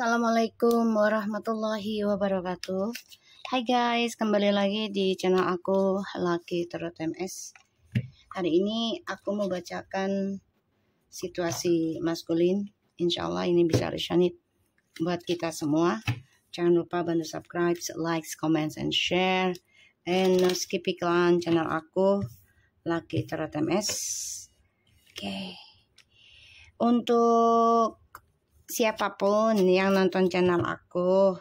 Assalamualaikum warahmatullahi wabarakatuh. Hai guys, kembali lagi di channel aku Lucky Tarot MS. Hari ini aku mau bacakan situasi maskulin. Insya Allah ini bisa resonate buat kita semua. Jangan lupa bantu subscribe, like, comment, and share. And no skip iklan channel aku Lucky Tarot MS. Oke. Untuk siapapun yang nonton channel aku,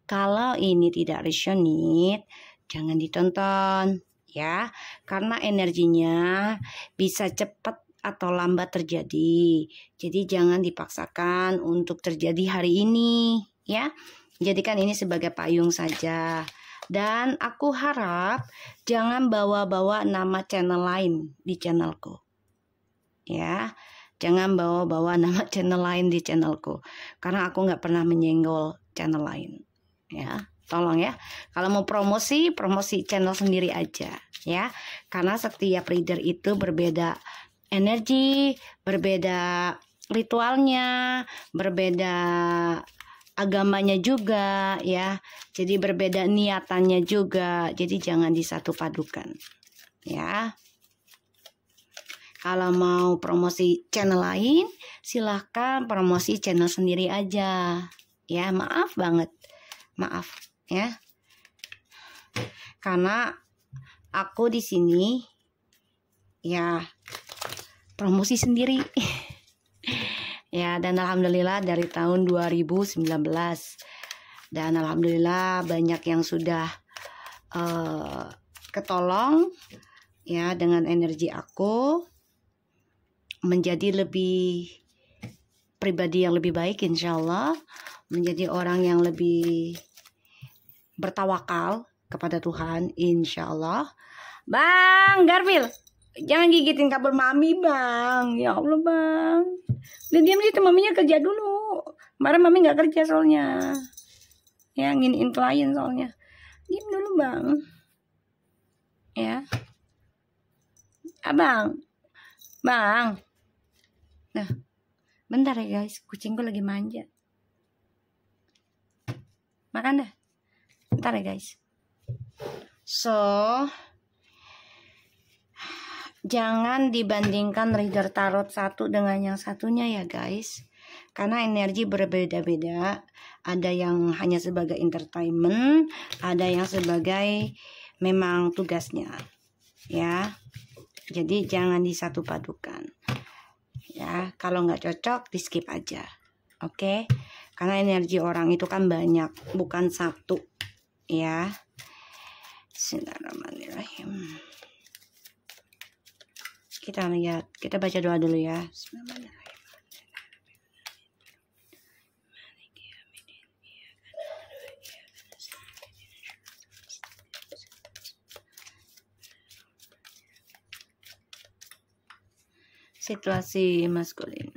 kalau ini tidak resonate, jangan ditonton ya, karena energinya bisa cepat atau lambat terjadi. Jadi jangan dipaksakan untuk terjadi hari ini ya. Jadikan ini sebagai payung saja. Dan aku harap jangan bawa-bawa nama channel lain di channelku. Ya. Jangan bawa-bawa nama channel lain di channelku, karena aku nggak pernah menyenggol channel lain. Ya, tolong ya. Kalau mau promosi channel sendiri aja, ya. Karena setiap reader itu berbeda energi, berbeda ritualnya, berbeda agamanya juga, ya. Jadi berbeda niatannya juga. Jadi jangan disatu padukan, ya. Kalau mau promosi channel lain, silahkan promosi channel sendiri aja. Ya, maaf banget. Maaf, ya. Karena aku di sini, ya, promosi sendiri. Ya, dan alhamdulillah dari tahun 2019. Dan alhamdulillah banyak yang sudah ketolong, ya, dengan energi aku. Menjadi lebih pribadi yang lebih baik, insya Allah, menjadi orang yang lebih bertawakal kepada Tuhan, insya Allah. Bang Garfield, jangan gigitin kabel mami bang, ya Allah bang. Diam situ, maminya kerja dulu. Kemarin mami nggak kerja soalnya, ya nginiin klien soalnya. Diam dulu bang, ya. Abang, bang. Nah, bentar ya guys, kucingku lagi manja. Makan dah. Bentar ya guys. So, jangan dibandingkan reader tarot satu dengan yang satunya ya guys. Karena energi berbeda-beda. Ada yang hanya sebagai entertainment, ada yang sebagai memang tugasnya. Ya. Jadi jangan disatu padukan. Ya, kalau nggak cocok di skip aja, oke? Karena energi orang itu kan banyak, bukan satu, ya. Bismillahirrahmanirrahim. Kita lihat, kita baca doa dulu ya. Bismillahirrahmanirrahim. Situasi maskulin.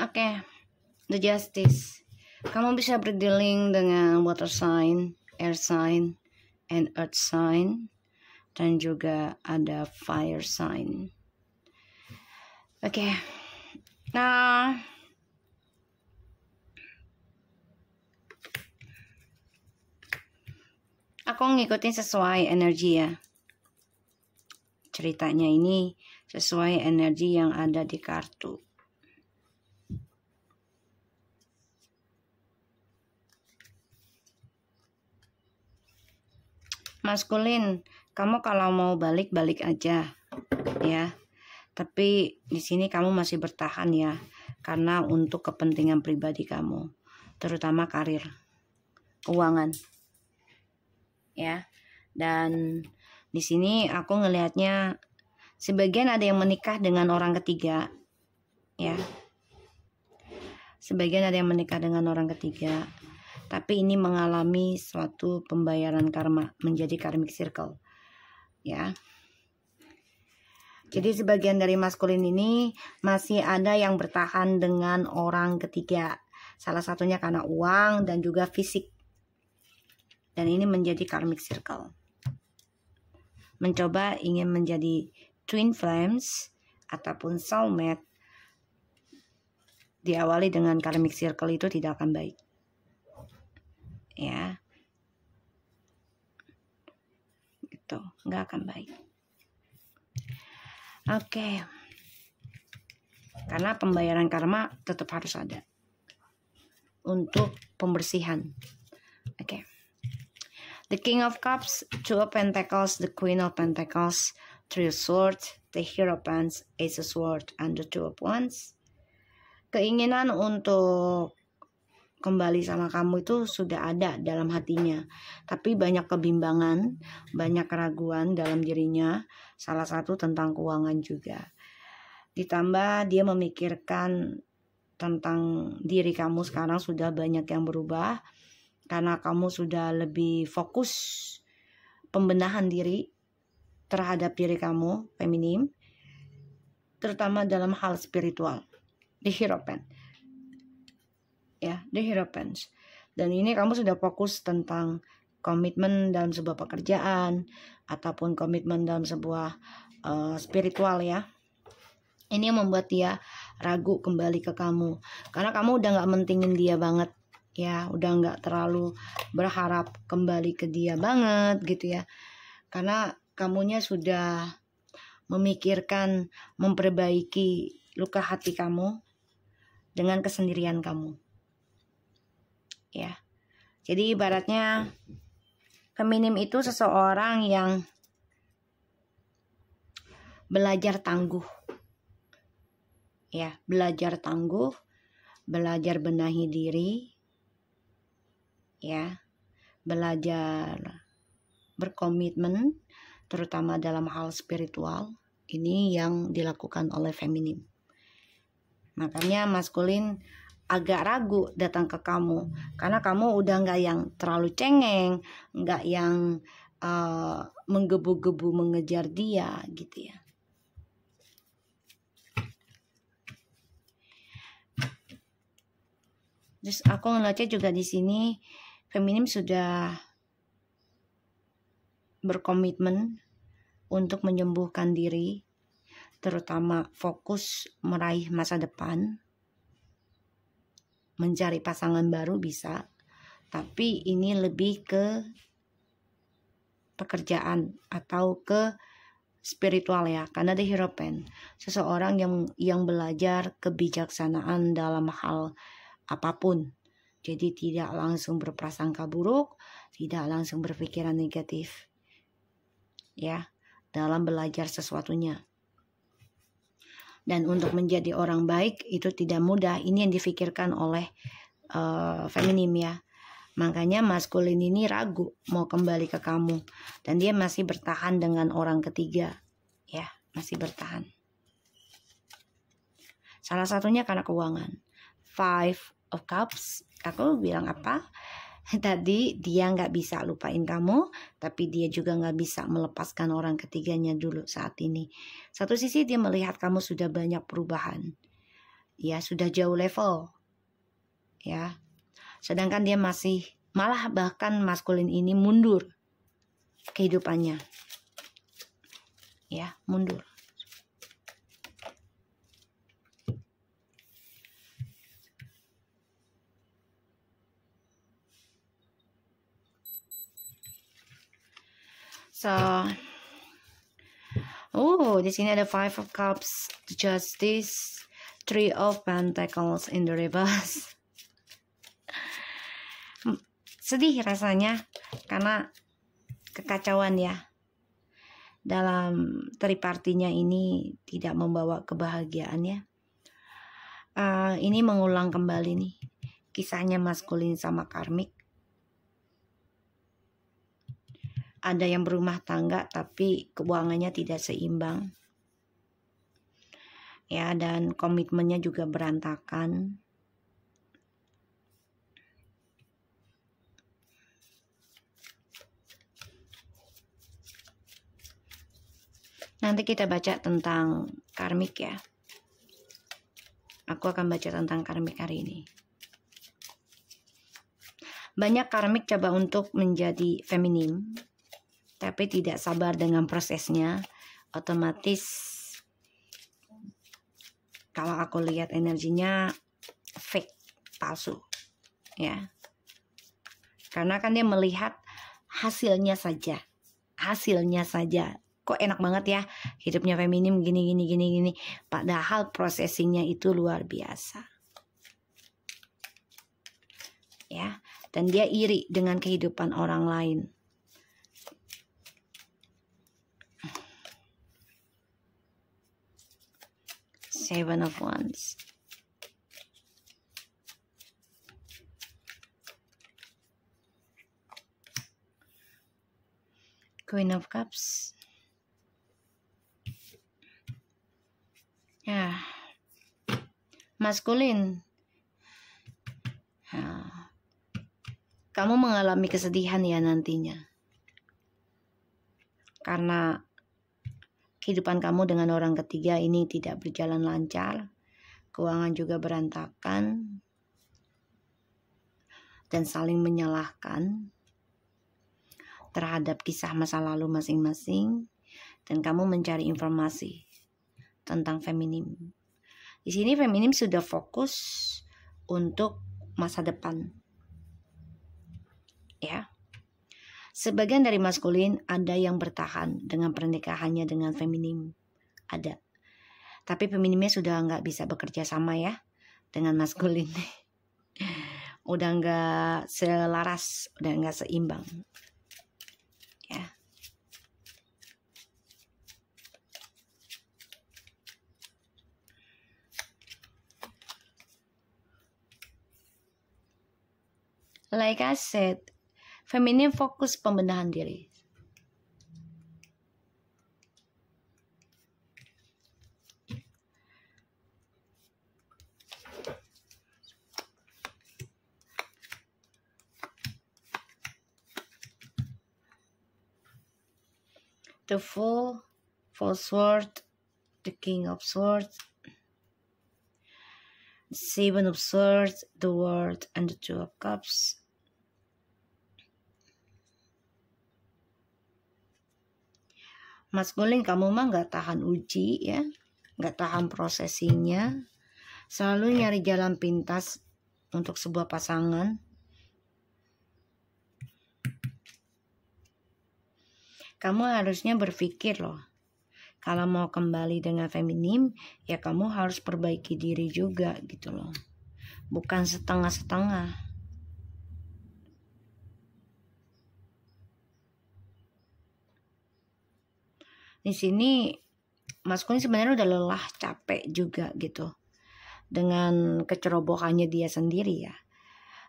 Oke, the justice. Kamu bisa berdealing dengan water sign, air sign, and earth sign, dan juga ada fire sign. Oke. Nah, aku ngikutin sesuai energi ya. Ceritanya ini sesuai energi yang ada di kartu. Maskulin, kamu kalau mau balik aja, ya. Tapi di sini kamu masih bertahan ya, karena untuk kepentingan pribadi kamu, terutama karir, keuangan, ya. Dan di sini aku ngelihatnya sebagian ada yang menikah dengan orang ketiga, ya. Sebagian ada yang menikah dengan orang ketiga. tapi ini mengalami suatu pembayaran karma, menjadi karmic circle. Ya. Jadi sebagian dari maskulin ini masih ada yang bertahan dengan orang ketiga. Salah satunya karena uang dan juga fisik. Dan ini menjadi karmic circle. Mencoba ingin menjadi twin flames ataupun soulmate, diawali dengan karmic circle itu tidak akan baik. Ya. Gitu, nggak akan baik. Oke. Karena pembayaran karma tetap harus ada untuk pembersihan. Oke. The King of Cups, Two of Pentacles, the Queen of Pentacles, Three of Swords, the Hierophant, Ace of Swords, and the Two of Wands. Keinginan untuk kembali sama kamu itu sudah ada dalam hatinya, tapi banyak kebimbangan, banyak keraguan dalam dirinya, salah satu tentang keuangan juga. Ditambah dia memikirkan tentang diri kamu sekarang sudah banyak yang berubah, karena kamu sudah lebih fokus pembenahan diri terhadap diri kamu, feminim, terutama dalam hal spiritual. The Hierophant. Ya, The Hierophant. Dan ini kamu sudah fokus tentang komitmen dalam sebuah pekerjaan ataupun komitmen dalam sebuah spiritual ya. Ini yang membuat dia ragu kembali ke kamu, karena kamu udah gak mentingin dia banget ya, udah gak terlalu berharap kembali ke dia banget gitu ya, karena kamunya sudah memikirkan memperbaiki luka hati kamu dengan kesendirian kamu. Ya. Jadi ibaratnya feminim itu seseorang yang belajar tangguh. Ya, belajar tangguh, belajar benahi diri. Ya. Belajar berkomitmen terutama dalam hal spiritual. Ini yang dilakukan oleh feminim. Makanya maskulin agak ragu datang ke kamu, karena kamu udah nggak yang terlalu cengeng, nggak yang menggebu-gebu mengejar dia gitu ya. Terus aku ngeliatnya juga di sini feminim sudah berkomitmen untuk menyembuhkan diri, terutama fokus meraih masa depan, mencari pasangan baru bisa, tapi ini lebih ke pekerjaan atau ke spiritual ya, karena The Hierophant, seseorang yang belajar kebijaksanaan dalam hal apapun. Jadi tidak langsung berprasangka buruk, tidak langsung berpikiran negatif. Ya, dalam belajar sesuatunya. Dan untuk menjadi orang baik itu tidak mudah. Ini yang difikirkan oleh feminim ya. Makanya maskulin ini ragu mau kembali ke kamu, dan dia masih bertahan dengan orang ketiga. Ya, masih bertahan. Salah satunya karena keuangan. Five of Cups. Aku bilang apa? Tadi dia nggak bisa lupain kamu, tapi dia juga nggak bisa melepaskan orang ketiganya dulu saat ini. Satu sisi dia melihat kamu sudah banyak perubahan, ya sudah jauh level, ya. Sedangkan dia masih, malah bahkan maskulin ini mundur kehidupannya, ya mundur. So, di sini ada Five of Cups, the Justice, Three of Pentacles in the reverse. Sedih rasanya karena kekacauan ya. Dalam tripartinya ini tidak membawa kebahagiaan ya. Ini mengulang kembali nih kisahnya maskulin sama karmik. Ada yang berumah tangga tapi keuangannya tidak seimbang. Ya, dan komitmennya juga berantakan. Nanti kita baca tentang karmik ya. Aku akan baca tentang karmik hari ini. Banyak karmik coba untuk menjadi feminim, tapi tidak sabar dengan prosesnya. Otomatis kalau aku lihat energinya fake, palsu ya. Karena kan dia melihat hasilnya saja. Kok enak banget ya hidupnya feminim gini. Padahal prosesinya itu luar biasa. Ya, dan dia iri dengan kehidupan orang lain. Seven of Wands. Queen of Cups. Ya, maskulin. Ya. Kamu mengalami kesedihan ya nantinya. Karena kehidupan kamu dengan orang ketiga ini tidak berjalan lancar. Keuangan juga berantakan. Dan saling menyalahkan terhadap kisah masa lalu masing-masing. Dan kamu mencari informasi tentang feminim. Di sini feminim sudah fokus untuk masa depan. Ya. Sebagian dari maskulin ada yang bertahan dengan pernikahannya dengan feminim. Ada. Tapi feminimnya sudah nggak bisa bekerja sama ya dengan maskulin. Udah nggak selaras, udah nggak seimbang. Ya. Like I said, feminim fokus pembenahan diri. The Fool, Full Sword, the King of Swords, the Seven of Swords, the World, and the Two of Cups. Maskulin, kamu mah gak tahan uji ya, gak tahan prosesinya, selalu nyari jalan pintas untuk sebuah pasangan. Kamu harusnya berpikir loh, kalau mau kembali dengan feminim, ya kamu harus perbaiki diri juga gitu loh, bukan setengah-setengah. Di sini maskulin sebenarnya udah lelah, capek juga gitu dengan kecerobohannya dia sendiri ya,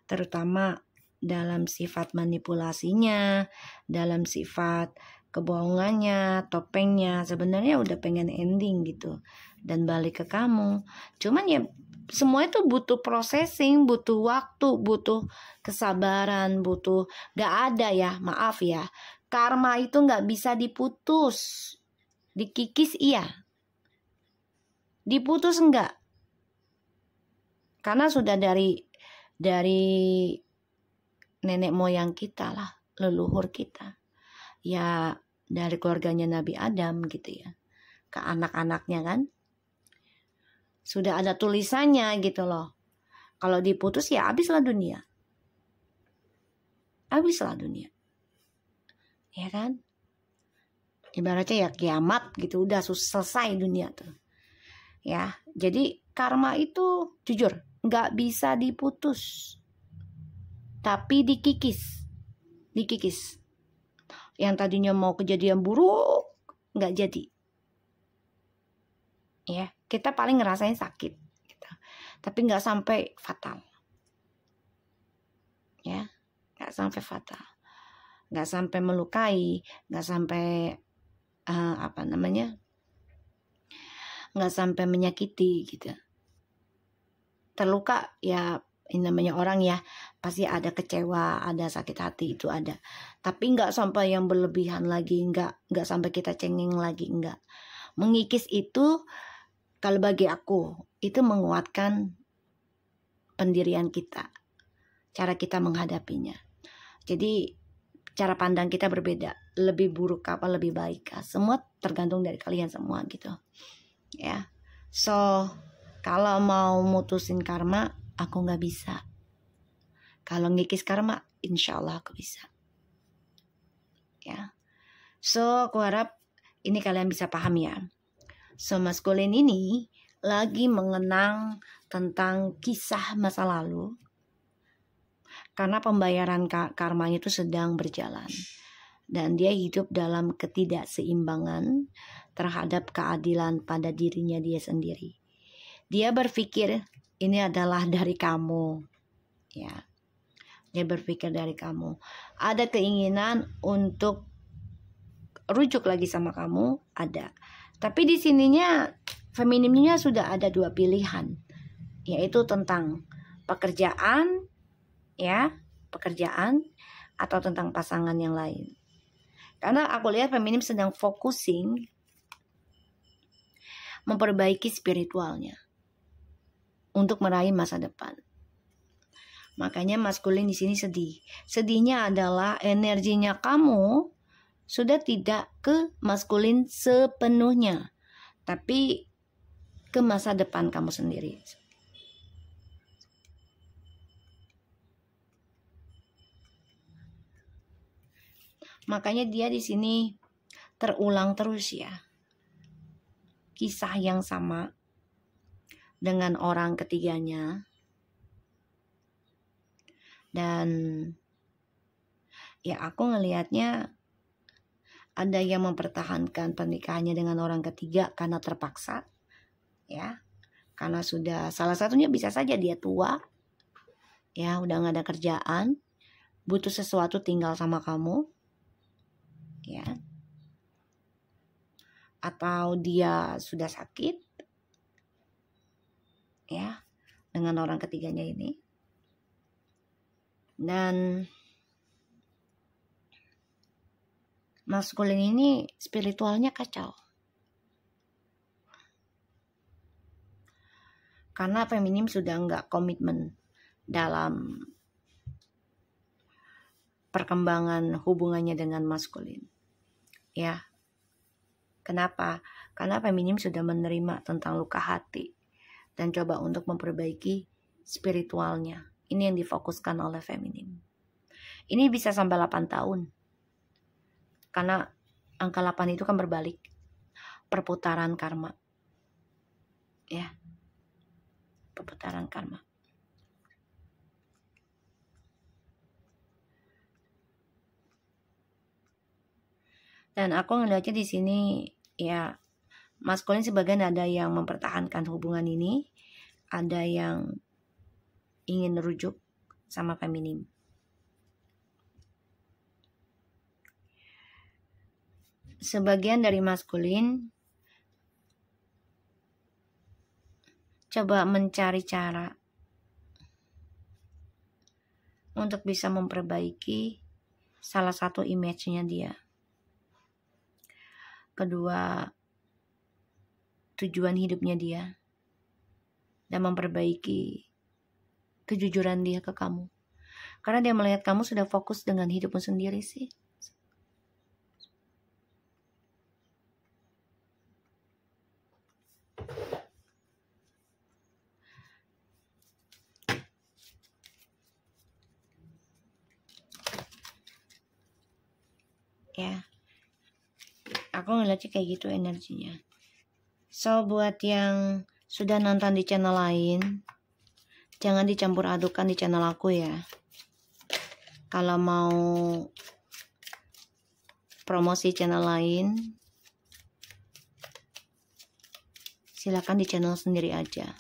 terutama dalam sifat manipulasinya, dalam sifat kebohongannya, topengnya. Sebenarnya udah pengen ending gitu dan balik ke kamu. Cuman ya semua itu butuh processing, butuh waktu, butuh kesabaran, butuh, gak ada ya, maaf ya, karma itu gak bisa diputus. Dikikis iya, diputus enggak, karena sudah dari nenek moyang kita lah, leluhur kita ya, dari keluarganya Nabi Adam gitu ya, ke anak-anaknya kan sudah ada tulisannya gitu loh. Kalau diputus ya habislah dunia, ya kan, ibaratnya ya kiamat gitu, udah selesai dunia tuh ya. Jadi karma itu jujur nggak bisa diputus, tapi dikikis. Yang tadinya mau kejadian buruk nggak jadi ya. Kita paling ngerasain sakit gitu, tapi nggak sampai fatal ya, nggak sampai fatal, nggak sampai melukai, nggak sampai nggak sampai menyakiti gitu. Terluka ya Ini namanya orang ya, pasti ada kecewa, ada sakit hati, itu ada. Tapi nggak sampai yang berlebihan lagi, nggak sampai kita cengeng lagi, nggak. Mengikis itu kalau bagi aku itu menguatkan pendirian kita, cara kita menghadapinya. Jadi cara pandang kita berbeda, lebih buruk apa lebih baik, semua tergantung dari kalian semua gitu ya. So kalau mau mutusin karma, aku nggak bisa. Kalau ngikis karma, insya Allah aku bisa ya. So aku harap ini kalian bisa paham ya. So maskulin ini lagi mengenang tentang kisah masa lalu, karena pembayaran karmanya itu sedang berjalan. Dan dia hidup dalam ketidakseimbangan terhadap keadilan pada dirinya dia sendiri. Dia berpikir ini adalah dari kamu. Ya. Dia berpikir dari kamu. Ada keinginan untuk rujuk lagi sama kamu, ada. Tapi di sininya feminimnya sudah ada dua pilihan. Yaitu tentang pekerjaan, ya, pekerjaan atau tentang pasangan yang lain. Karena aku lihat feminim sedang focusing memperbaiki spiritualnya untuk meraih masa depan. Makanya maskulin di sini sedih. Sedihnya adalah energinya kamu sudah tidak ke maskulin sepenuhnya, tapi ke masa depan kamu sendiri. Makanya dia di sini terulang terus ya. Kisah yang sama dengan orang ketiganya. Dan ya aku ngelihatnya ada yang mempertahankan pernikahannya dengan orang ketiga karena terpaksa. Ya. Karena sudah, salah satunya bisa saja dia tua. Ya, udah gak ada kerjaan, butuh sesuatu tinggal sama kamu. Ya. Atau dia sudah sakit. Ya, dengan orang ketiganya ini. Dan maskulin ini spiritualnya kacau. Karena feminim sudah nggak komitmen dalam perkembangan hubungannya dengan maskulin. Ya. Kenapa? Karena feminim sudah menerima tentang luka hati dan coba untuk memperbaiki spiritualnya. Ini yang difokuskan oleh feminim. Ini bisa sampai 8 tahun. Karena angka 8 itu kan berbalik. Perputaran karma. Ya. Perputaran karma. Dan aku ngeliatnya di sini ya, maskulin sebagian ada yang mempertahankan hubungan ini, ada yang ingin rujuk sama feminim. Sebagian dari maskulin coba mencari cara untuk bisa memperbaiki salah satu image-nya dia. Kedua, tujuan hidupnya dia. Dan memperbaiki kejujuran dia ke kamu. Karena dia melihat kamu sudah fokus dengan hidupmu sendiri sih. Ya. Aku ngeliatnya kayak gitu energinya. So buat yang sudah nonton di channel lain, jangan dicampur adukan di channel aku ya. Kalau mau promosi channel lain, silakan di channel sendiri aja.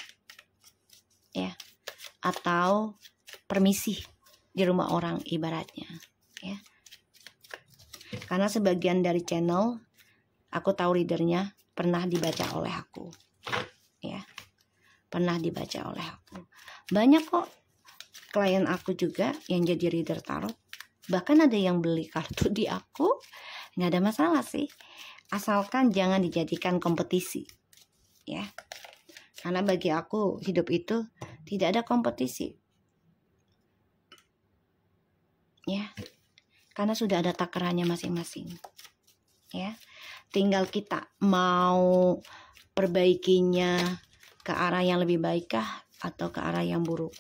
Ya. Atau permisi di rumah orang ibaratnya, ya. Karena sebagian dari channel aku tahu readernya pernah dibaca oleh aku. Ya. Pernah dibaca oleh aku. Banyak kok klien aku juga yang jadi reader tarot, bahkan ada yang beli kartu di aku, nggak ada masalah sih, asalkan jangan dijadikan kompetisi ya. Karena bagi aku hidup itu tidak ada kompetisi ya, karena sudah ada takarannya masing-masing ya. Tinggal kita mau perbaikinya ke arah yang lebih baik kah atau ke arah yang buruk.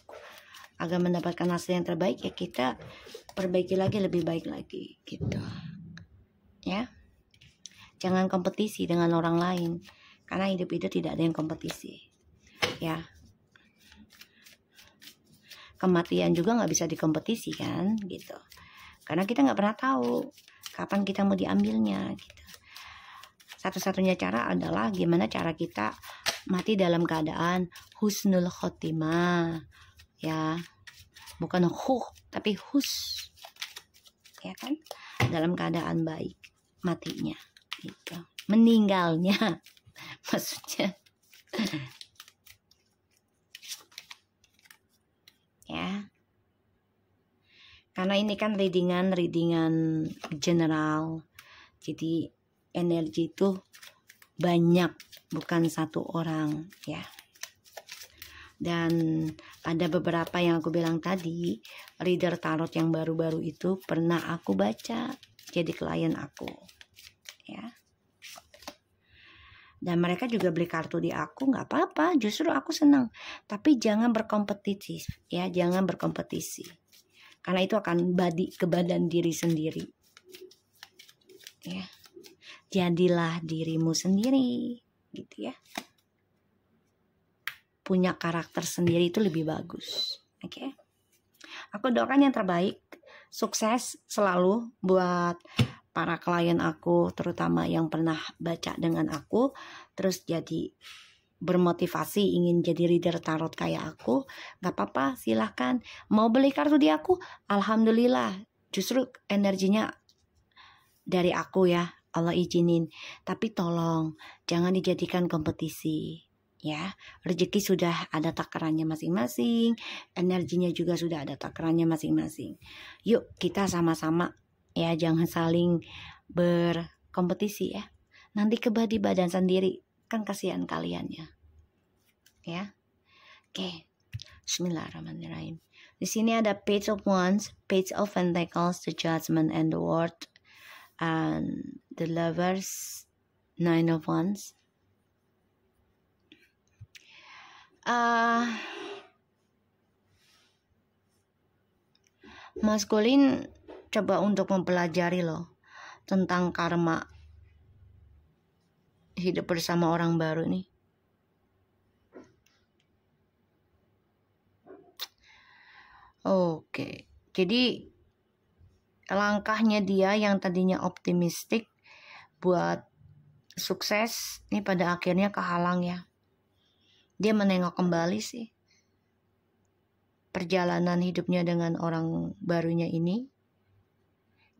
Agar mendapatkan hasil yang terbaik ya kita perbaiki lagi, lebih baik lagi gitu ya. Jangan kompetisi dengan orang lain, karena hidup itu tidak ada yang kompetisi ya. Kematian juga nggak bisa dikompetisikan gitu, karena kita nggak pernah tahu kapan kita mau diambilnya gitu. Satu-satunya cara adalah gimana cara kita mati dalam keadaan husnul khotimah ya, bukan tapi ya kan, dalam keadaan baik matinya gitu, meninggalnya maksudnya ya. Karena ini kan readingan general, jadi energi itu banyak, bukan satu orang ya. Dan ada beberapa yang aku bilang tadi, reader tarot yang baru-baru itu pernah aku baca jadi klien aku ya. Dan mereka juga beli kartu di aku, nggak apa-apa, justru aku senang. Tapi jangan berkompetisi ya, jangan berkompetisi, karena itu akan badi ke badan diri sendiri ya. Jadilah dirimu sendiri gitu ya, punya karakter sendiri itu lebih bagus. Oke. Aku doakan yang terbaik, sukses selalu buat para klien aku, terutama yang pernah baca dengan aku terus jadi bermotivasi ingin jadi reader tarot kayak aku. Gak apa-apa, silahkan. Mau beli kartu di aku, alhamdulillah, justru energinya dari aku ya, Allah izinin. Tapi tolong jangan dijadikan kompetisi ya. Rezeki sudah ada takarannya masing-masing, energinya juga sudah ada takarannya masing-masing. Yuk kita sama-sama ya, jangan saling berkompetisi ya. Nanti kebadi badan sendiri, kan kasihan kalian ya. Oke. Bismillahirrahmanirrahim. Di sini ada Page of Wands, Page of Pentacles, the Judgment and the World, and the Lovers, Nine of Wands. Maskulin coba untuk mempelajari loh tentang karma hidup bersama orang baru nih. Oke, jadi langkahnya dia yang tadinya optimistik buat sukses nih pada akhirnya kehalang ya. Dia menengok kembali sih perjalanan hidupnya dengan orang barunya ini,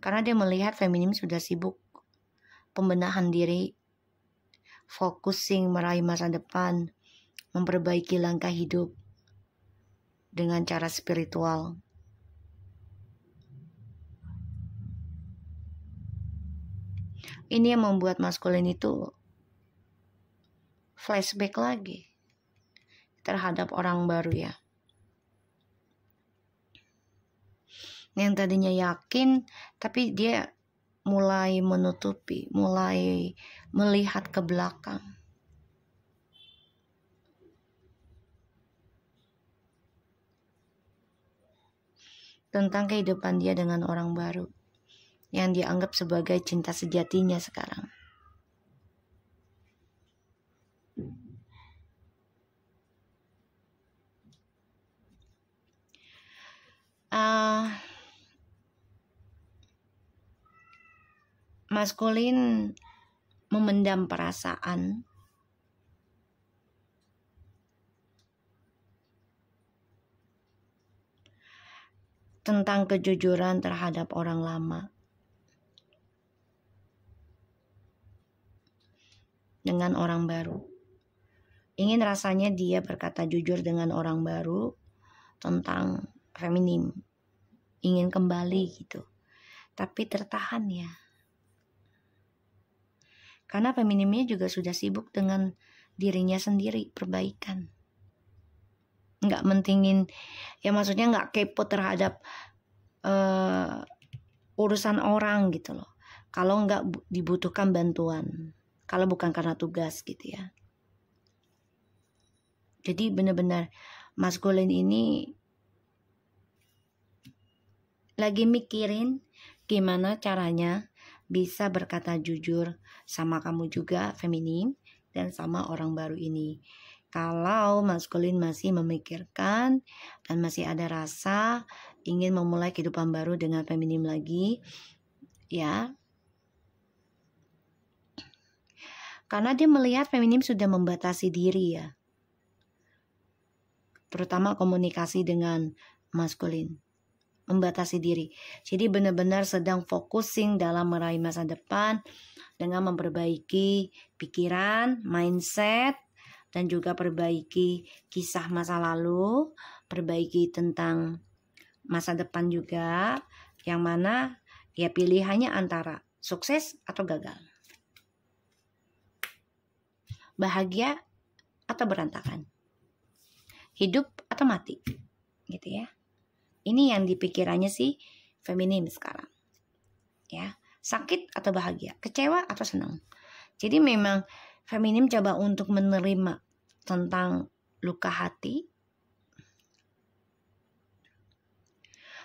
karena dia melihat feminim sudah sibuk pembenahan diri, focusing meraih masa depan, memperbaiki langkah hidup dengan cara spiritual. Ini yang membuat maskulin itu flashback lagi terhadap orang baru ya. Yang tadinya yakin, tapi dia mulai menutupi, mulai melihat ke belakang. Tentang kehidupan dia dengan orang baru yang dianggap sebagai cinta sejatinya sekarang. Maskulin memendam perasaan tentang kejujuran terhadap orang lama dengan orang baru. Ingin rasanya dia berkata jujur dengan orang baru tentang feminim, ingin kembali gitu. Tapi tertahan ya. Karena feminimnya juga sudah sibuk dengan dirinya sendiri, perbaikan. Nggak mentingin, ya maksudnya nggak kepo terhadap urusan orang gitu loh. Kalau nggak dibutuhkan bantuan, kalau bukan karena tugas gitu ya. Jadi benar-benar maskulin ini lagi mikirin gimana caranya bisa berkata jujur sama kamu juga feminim dan sama orang baru ini. Kalau maskulin masih memikirkan dan masih ada rasa ingin memulai kehidupan baru dengan feminim lagi, ya. Karena dia melihat feminim sudah membatasi diri ya. Terutama komunikasi dengan maskulin. Membatasi diri. Jadi benar-benar sedang focusing dalam meraih masa depan dengan memperbaiki pikiran, mindset, dan juga perbaiki kisah masa lalu, perbaiki tentang masa depan juga, yang mana ya pilihannya antara sukses atau gagal, bahagia atau berantakan, hidup atau mati, gitu ya. Ini yang dipikirannya si feminim sekarang, ya, sakit atau bahagia, kecewa atau senang. Jadi memang feminim coba untuk menerima tentang luka hati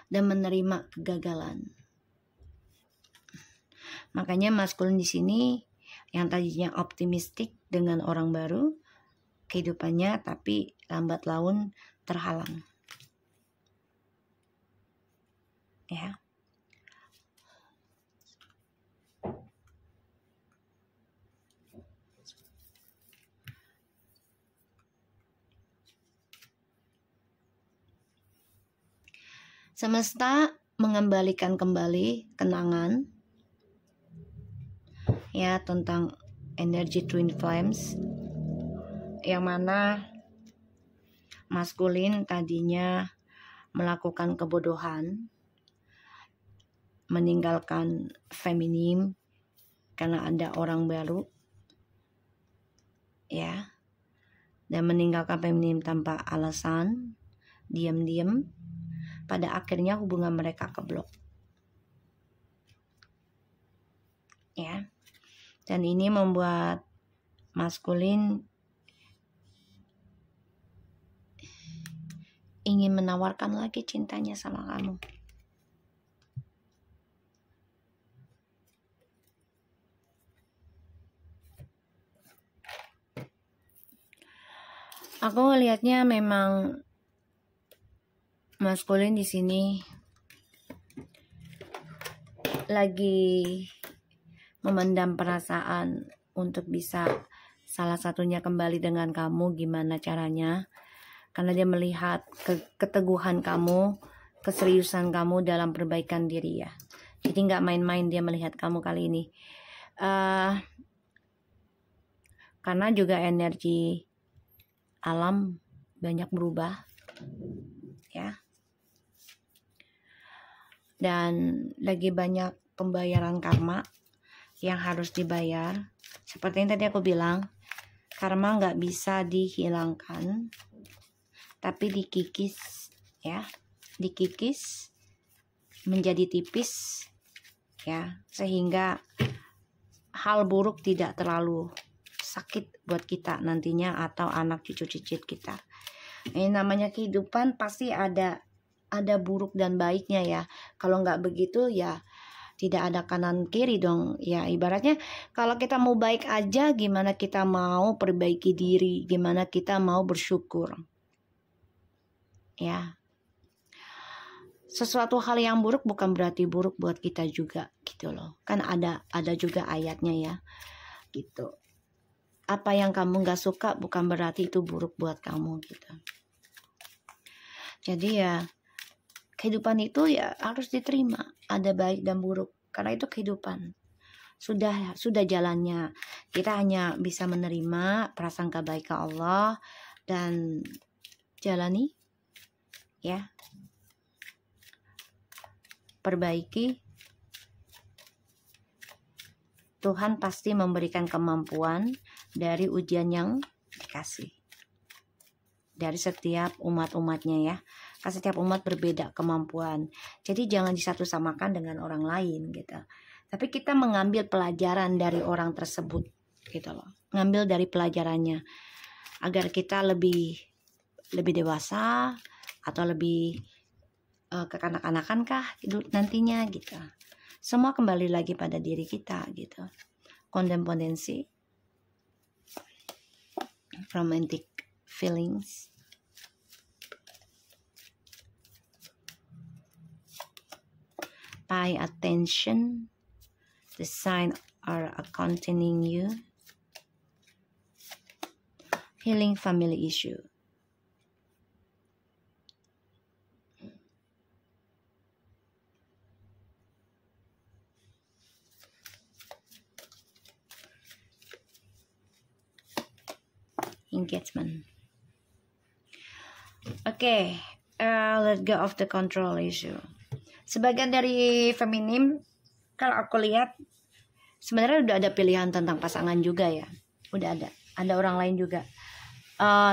dan menerima kegagalan. Makanya maskulin di sini yang tadinya optimistik dengan orang baru kehidupannya, tapi lambat laun terhalang. Ya. Semesta mengembalikan kembali kenangan ya tentang energi twin flames, yang mana maskulin tadinya melakukan kebodohan, meninggalkan feminim karena ada orang baru ya, dan meninggalkan feminim tanpa alasan, diam-diam. Pada akhirnya hubungan mereka keblok. Ya. Dan ini membuat maskulin ingin menawarkan lagi cintanya sama kamu. Aku ngelihatnya memang maskulin di sini lagi memendam perasaan untuk bisa salah satunya kembali dengan kamu. Gimana caranya? Karena dia melihat keteguhan kamu, keseriusan kamu dalam perbaikan diri ya. Jadi nggak main-main dia melihat kamu kali ini. Karena juga energi alam banyak berubah ya. Dan lagi banyak pembayaran karma yang harus dibayar. Seperti yang tadi aku bilang, karma nggak bisa dihilangkan, tapi dikikis ya, dikikis menjadi tipis ya, sehingga hal buruk tidak terlalu sakit buat kita nantinya atau anak cucu cicit kita. Ini namanya kehidupan, pasti ada buruk dan baiknya ya. Kalau nggak begitu ya tidak ada kanan kiri dong ya. Ibaratnya kalau kita mau baik aja, gimana kita mau perbaiki diri, gimana kita mau bersyukur ya. Sesuatu hal yang buruk bukan berarti buruk buat kita juga gitu loh. Kan ada juga ayatnya ya gitu. Apa yang kamu nggak suka bukan berarti itu buruk buat kamu gitu. Jadi ya kehidupan itu ya harus diterima, ada baik dan buruk, karena itu kehidupan. Sudah jalannya. Kita hanya bisa menerima prasangka baik ke Allah dan jalani ya. perbaiki. Tuhan pasti memberikan kemampuan dari ujian yang dikasih dari setiap umat-umatnya ya. Karena setiap umat berbeda kemampuan. Jadi jangan disatu samakan dengan orang lain gitu. Tapi kita mengambil pelajaran dari orang tersebut gitu loh. Ngambil dari pelajarannya agar kita lebih dewasa atau lebih kekanak-kanakan kah nantinya gitu. Semua kembali lagi pada diri kita gitu. Kondependensi, romantic feelings, pay attention, the signs are accompanying you, healing family issue. Engagement. Oke, let go of the control issue. Sebagian dari feminim, kalau aku lihat sebenarnya udah ada pilihan tentang pasangan juga ya, udah ada orang lain juga.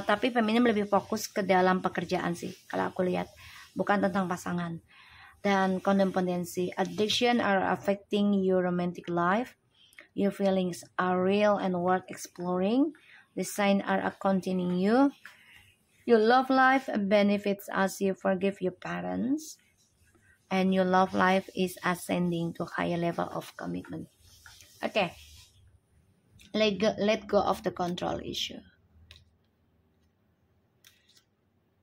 Tapi feminim lebih fokus ke dalam pekerjaan sih, kalau aku lihat, bukan tentang pasangan. Dan codependency, addiction are affecting your romantic life. Your feelings are real and worth exploring. The signs are accompanying you. Your love life benefits as you forgive your parents. And your love life is ascending to higher level of commitment. Okay. Let go of the control issue.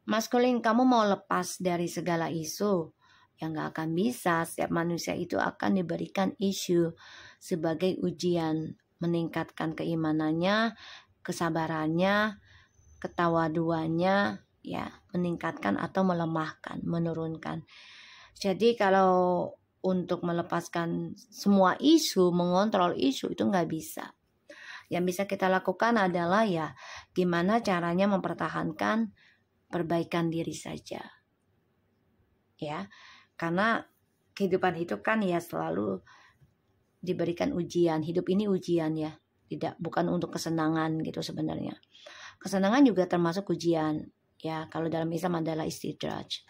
Maskulin, kamu mau lepas dari segala isu yang gak akan bisa. Setiap manusia itu akan diberikan isu sebagai ujian, meningkatkan keimanannya, kesabarannya, ketawaduannya, ya, meningkatkan atau melemahkan, menurunkan. Jadi kalau untuk melepaskan semua isu, mengontrol isu itu nggak bisa. Yang bisa kita lakukan adalah ya gimana caranya mempertahankan perbaikan diri saja. Ya, karena kehidupan itu kan ya selalu diberikan ujian. Hidup ini ujian ya. Bukan untuk kesenangan gitu sebenarnya. Kesenangan juga termasuk ujian. Ya, kalau dalam Islam adalah istidraj.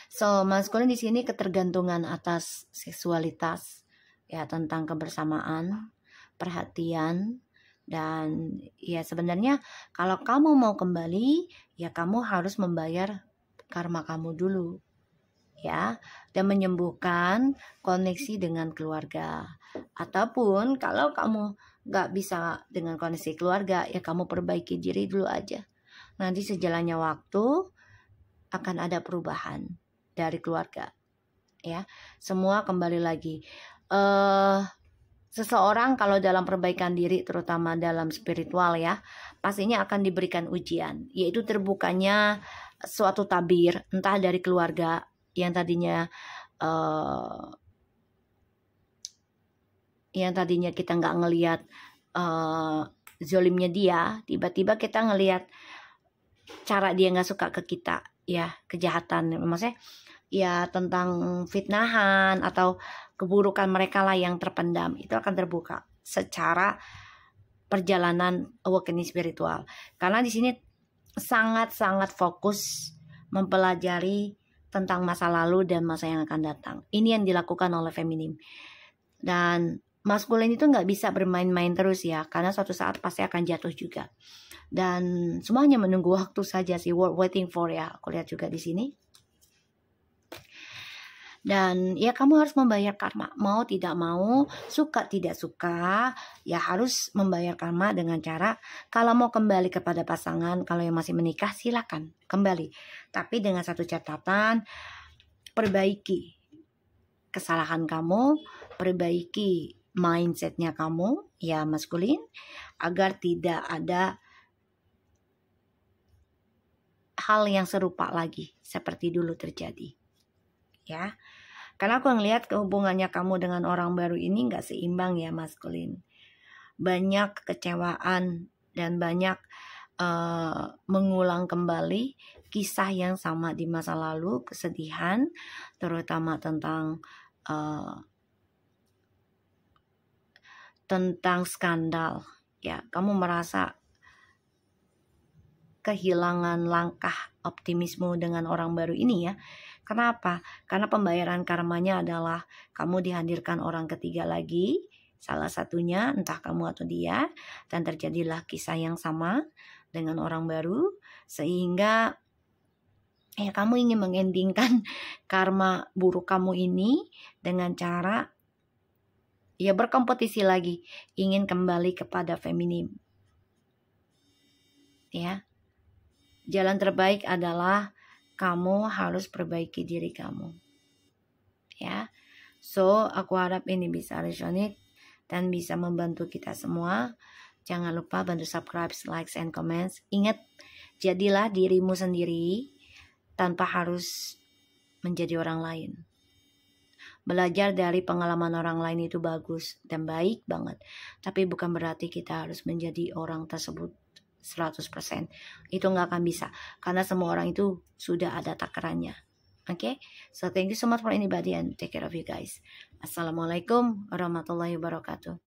So, maskulin di sini ketergantungan atas seksualitas, ya, tentang kebersamaan, perhatian, dan ya sebenarnya kalau kamu mau kembali, ya kamu harus membayar karma kamu dulu. Ya, dan menyembuhkan koneksi dengan keluarga. Ataupun kalau kamu gak bisa dengan koneksi keluarga, ya kamu perbaiki diri dulu aja. Nanti sejalannya waktu akan ada perubahan dari keluarga. Ya, semua kembali lagi. Seseorang kalau dalam perbaikan diri, terutama dalam spiritual ya, pastinya akan diberikan ujian, yaitu terbukanya suatu tabir, entah dari keluarga yang tadinya kita nggak ngelihat zolimnya dia, tiba-tiba kita ngelihat cara dia nggak suka ke kita, ya, kejahatan, maksudnya ya tentang fitnahan atau keburukan mereka lah yang terpendam, itu akan terbuka secara perjalanan awakening spiritual. Karena di sini sangat-sangat fokus mempelajari tentang masa lalu dan masa yang akan datang. Ini yang dilakukan oleh feminim. Dan maskulin itu nggak bisa bermain-main terus ya, karena suatu saat pasti akan jatuh juga. Dan semuanya menunggu waktu saja sih, waiting for ya. Aku lihat juga di sini. Dan ya kamu harus membayar karma, mau tidak mau, suka tidak suka, ya harus membayar karma dengan cara, kalau mau kembali kepada pasangan, kalau yang masih menikah silakan kembali. Tapi dengan satu catatan, perbaiki kesalahan kamu, perbaiki mindsetnya kamu, ya maskulin, agar tidak ada hal yang serupa lagi seperti dulu terjadi. Ya, karena aku ngelihat hubungannya kamu dengan orang baru ini nggak seimbang ya maskulin. Banyak kekecewaan dan banyak mengulang kembali kisah yang sama di masa lalu, kesedihan, terutama tentang skandal. Ya, kamu merasa kehilangan langkah optimisme dengan orang baru ini ya. Kenapa? Karena pembayaran karmanya adalah kamu dihadirkan orang ketiga lagi, salah satunya entah kamu atau dia, dan terjadilah kisah yang sama dengan orang baru, sehingga ya kamu ingin mengendingkan karma buruk kamu ini dengan cara ya berkompetisi lagi, ingin kembali kepada feminim. Ya. Jalan terbaik adalah kamu harus perbaiki diri kamu. Ya. So, aku harap ini bisa resonate dan bisa membantu kita semua. Jangan lupa bantu subscribe, likes, and comments. Ingat, jadilah dirimu sendiri tanpa harus menjadi orang lain. Belajar dari pengalaman orang lain itu bagus dan baik banget. Tapi bukan berarti kita harus menjadi orang tersebut 100%. Itu nggak akan bisa. Karena semua orang itu sudah ada takarannya. Okay? So thank you so much for anybody and take care of you guys. Assalamualaikum warahmatullahi wabarakatuh.